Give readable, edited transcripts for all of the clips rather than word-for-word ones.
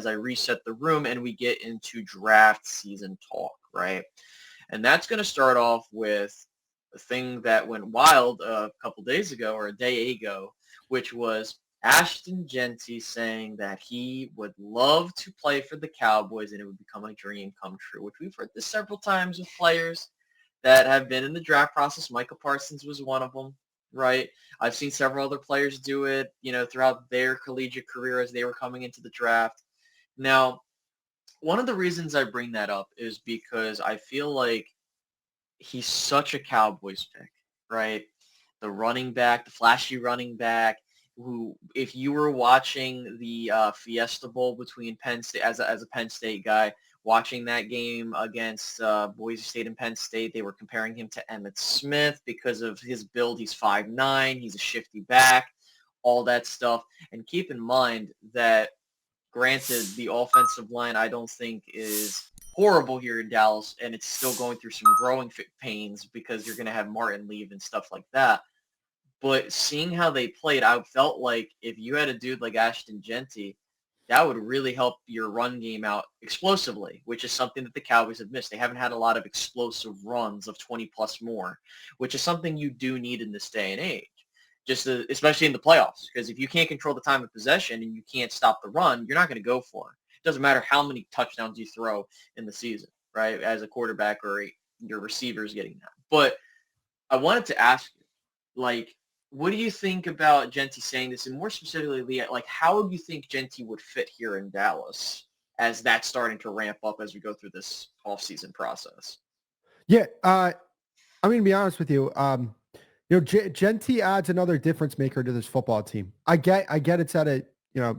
as I reset the room and we get into draft season talk, right? And that's going to start off with a thing that went wild a couple days ago or a day ago, which was Ashton Jeanty saying that he would love to play for the Cowboys and it would become a dream come true, which we've heard this several times with players that have been in the draft process. Micah Parsons was one of them, right? I've seen several other players do it, throughout their collegiate career as they were coming into the draft. Now, one of the reasons I bring that up is because I feel like he's such a Cowboys pick, right? The running back, the flashy running back, who, if you were watching the Fiesta Bowl between Penn State, as a Penn State guy, watching that game against Boise State and Penn State, they were comparing him to Emmitt Smith because of his build. He's 5'9", he's a shifty back, all that stuff. And keep in mind that, granted, the offensive line I don't think is horrible here in Dallas, and it's still going through some growing pains because you're going to have Martin leave and stuff like that. But seeing how they played, I felt like if you had a dude like Ashton Jeanty, that would really help your run game out explosively, which is something that the Cowboys have missed. They haven't had a lot of explosive runs of 20-plus more, which is something you do need in this day and age, especially in the playoffs. Because if you can't control the time of possession and you can't stop the run, you're not going to go for it. It doesn't matter how many touchdowns you throw in the season, right, as a quarterback or your receivers getting that. But I wanted to ask you, what do you think about Jeanty saying this? And more specifically, how do you think Jeanty would fit here in Dallas as that's starting to ramp up as we go through this offseason process? Yeah, I'm going to be honest with you. Jeanty adds another difference maker to this football team. I get it's at the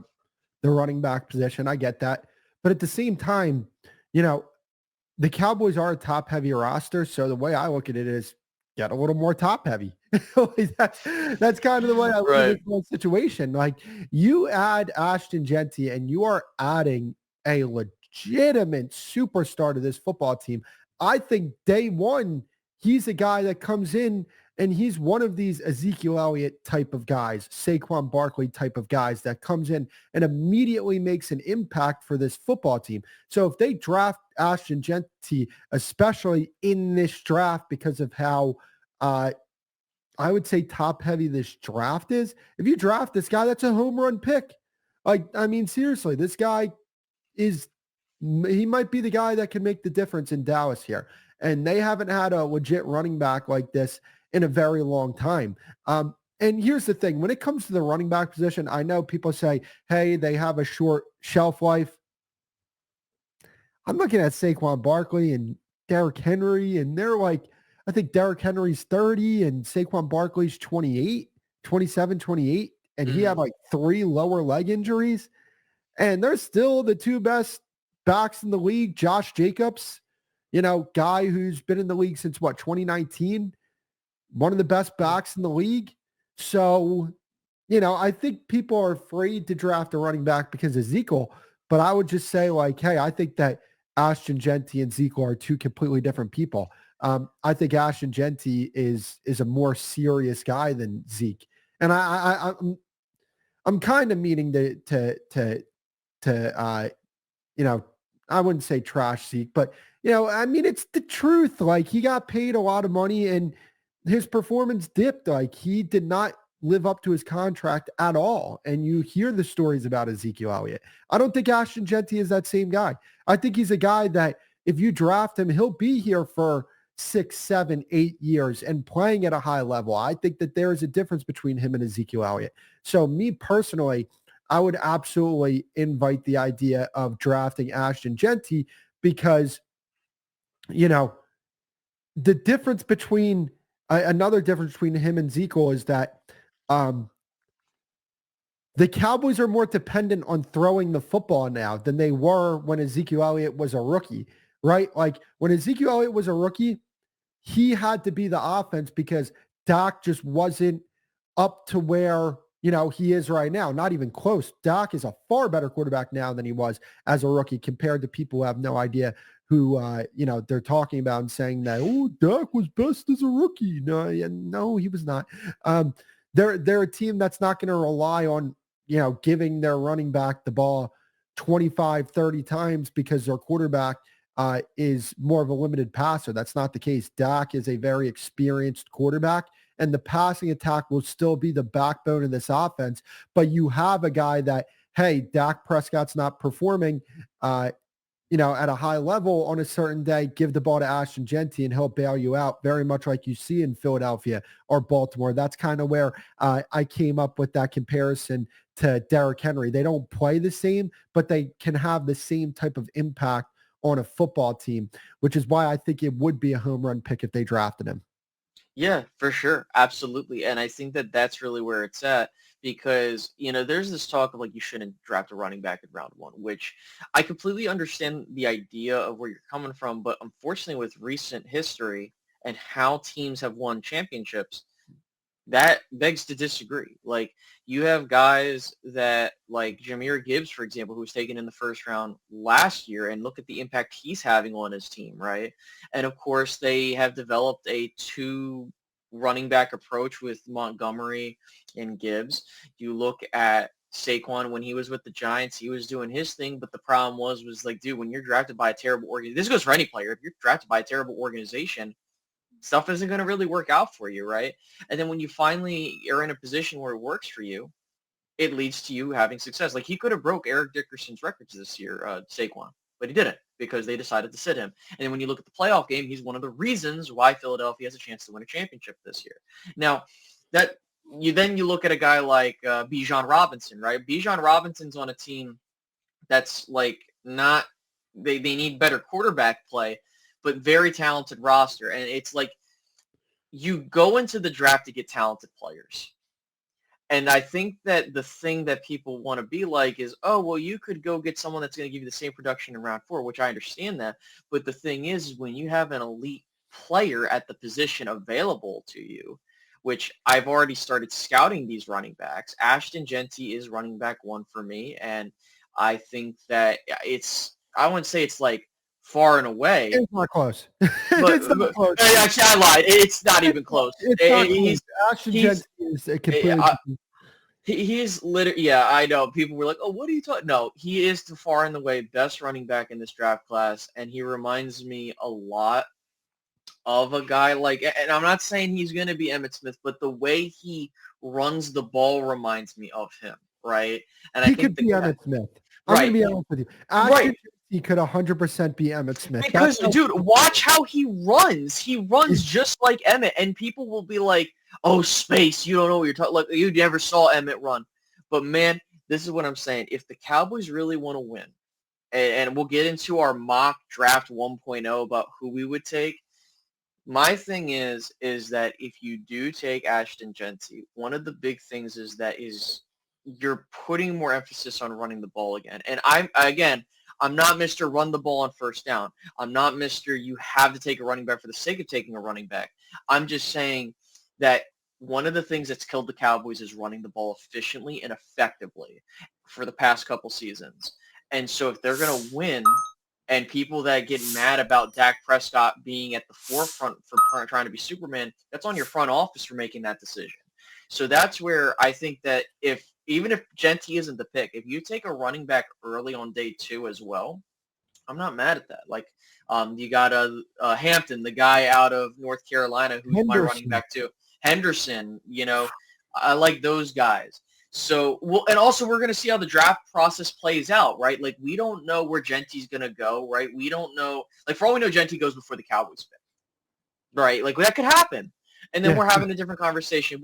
running back position. I get that. But at the same time, the Cowboys are a top-heavy roster. So the way I look at it is get a little more top-heavy. That's kind of the way I look at this whole situation. You add Ashton Jeanty and you are adding a legitimate superstar to this football team. I think day one, he's a guy that comes in and he's one of these Ezekiel Elliott type of guys, Saquon Barkley type of guys that comes in and immediately makes an impact for this football team. So if they draft Ashton Jeanty, especially in this draft because of how I would say top heavy this draft is, if you draft this guy, that's a home run pick. Seriously, this guy he might be the guy that can make the difference in Dallas here. And they haven't had a legit running back like this in a very long time. And here's the thing. When it comes to the running back position, I know people say, hey, they have a short shelf life. I'm looking at Saquon Barkley and Derrick Henry, and they're I think Derrick Henry's 30 and Saquon Barkley's 27, 28. And he had 3 lower leg injuries. And they're still the 2 best backs in the league. Josh Jacobs, guy who's been in the league since 2019, one of the best backs in the league. So, I think people are afraid to draft a running back because of Ezekiel, but I would just say hey, I think that Ashton Jeanty and Ezekiel are 2 completely different people. I think Ashton Jeanty is a more serious guy than Zeke. And I'm kind of meaning to I wouldn't say trash Zeke, but it's the truth. He got paid a lot of money and his performance dipped. He did not live up to his contract at all. And you hear the stories about Ezekiel Elliott. I don't think Ashton Jeanty is that same guy. I think he's a guy that if you draft him, he'll be here for 6, 7, 8 years and playing at a high level. I think that there is a difference between him and Ezekiel Elliott. So me personally, I would absolutely invite the idea of drafting Ashton Jeanty because, the difference between another difference between him and Ezekiel is that the Cowboys are more dependent on throwing the football now than they were when Ezekiel Elliott was a rookie, right? When Ezekiel Elliott was a rookie, he had to be the offense because Dak just wasn't up to where, he is right now. Not even close. Dak is a far better quarterback now than he was as a rookie compared to people who have no idea who, they're talking about and saying that, oh, Dak was best as a rookie. No, he was not. They're a team that's not going to rely on, giving their running back the ball 25, 30 times because their quarterback is more of a limited passer. That's not the case. Dak is a very experienced quarterback, and the passing attack will still be the backbone of this offense. But you have a guy that, hey, Dak Prescott's not performing, at a high level on a certain day, give the ball to Ashton Jeanty and he'll bail you out, very much like you see in Philadelphia or Baltimore. That's kind of where I came up with that comparison to Derrick Henry. They don't play the same, but they can have the same type of impact on a football team, which is why I think it would be a home run pick if they drafted him. Yeah, for sure. Absolutely. And I think that that's really where it's at because, there's this talk of like you shouldn't draft a running back in round one, which I completely understand the idea of where you're coming from. But unfortunately, with recent history and how teams have won championships, that begs to disagree. Like you have guys that like Jahmyr Gibbs, for example, who was taken in the first round last year, and look at the impact he's having on his team, right? And of course, they have developed a two running back approach with Montgomery and Gibbs. You look at Saquon when he was with the Giants, he was doing his thing, but the problem was like, dude, when you're drafted by a terrible organization, this goes for any player. If you're drafted by a terrible organization, stuff isn't going to really work out for you, right? And then when you finally are in a position where it works for you, it leads to you having success. Like he could have broke Eric Dickerson's records this year, Saquon, but he didn't because they decided to sit him. And then when you look at the playoff game, he's one of the reasons why Philadelphia has a chance to win a championship this year. Now, you look at a guy like Bijan Robinson, right? Bijan Robinson's on a team that's like not they need better quarterback play, but very talented roster. And it's like you go into the draft to get talented players. And I think that the thing that people want to be like is, oh, well, you could go get someone that's going to give you the same production in round 4, which I understand that. But the thing is when you have an elite player at the position available to you, which I've already started scouting these running backs. Ashton Jeanty is running back 1 for me. And I think that I wouldn't say it's like far and away. It's not close. It's not close. Actually, I lied. It's not even close. Ashton Jeanty is a completely he's literally, yeah, I know. People were like, oh, what are you talking? No, he is the far and away best running back in this draft class. And he reminds me a lot of a guy like, and I'm not saying he's going to be Emmitt Smith, but the way he runs the ball reminds me of him, right? And he could be Emmitt Smith. I'm going to be honest with you. Ashton He could 100% be Emmitt Smith. Because, dude, watch how he runs. He runs just like Emmitt, and people will be like, oh, Space, you don't know what you're talking like. You never saw Emmitt run. But, man, this is what I'm saying. If the Cowboys really want to win, and we'll get into our mock draft 1.0 about who we would take, my thing is that if you do take Ashton Jeanty, one of the big things is you're putting more emphasis on running the ball again. And I'm not Mr. Run the ball on first down. I'm not Mr. You have to take a running back for the sake of taking a running back. I'm just saying that one of the things that's killed the Cowboys is running the ball efficiently and effectively for the past couple seasons. And so if they're going to win, and people that get mad about Dak Prescott being at the forefront for trying to be Superman, that's on your front office for making that decision. So that's where I think that even if Jeanty isn't the pick, if you take a running back early on day 2 as well, I'm not mad at that. Like you got Hampton, the guy out of North Carolina, who's my running back too. Henderson, I like those guys. So, and also we're going to see how the draft process plays out, right? Like we don't know where Jeanty's going to go, right? We don't know. Like for all we know, Jeanty goes before the Cowboys pick, right? Like that could happen. And then we're having a different conversation.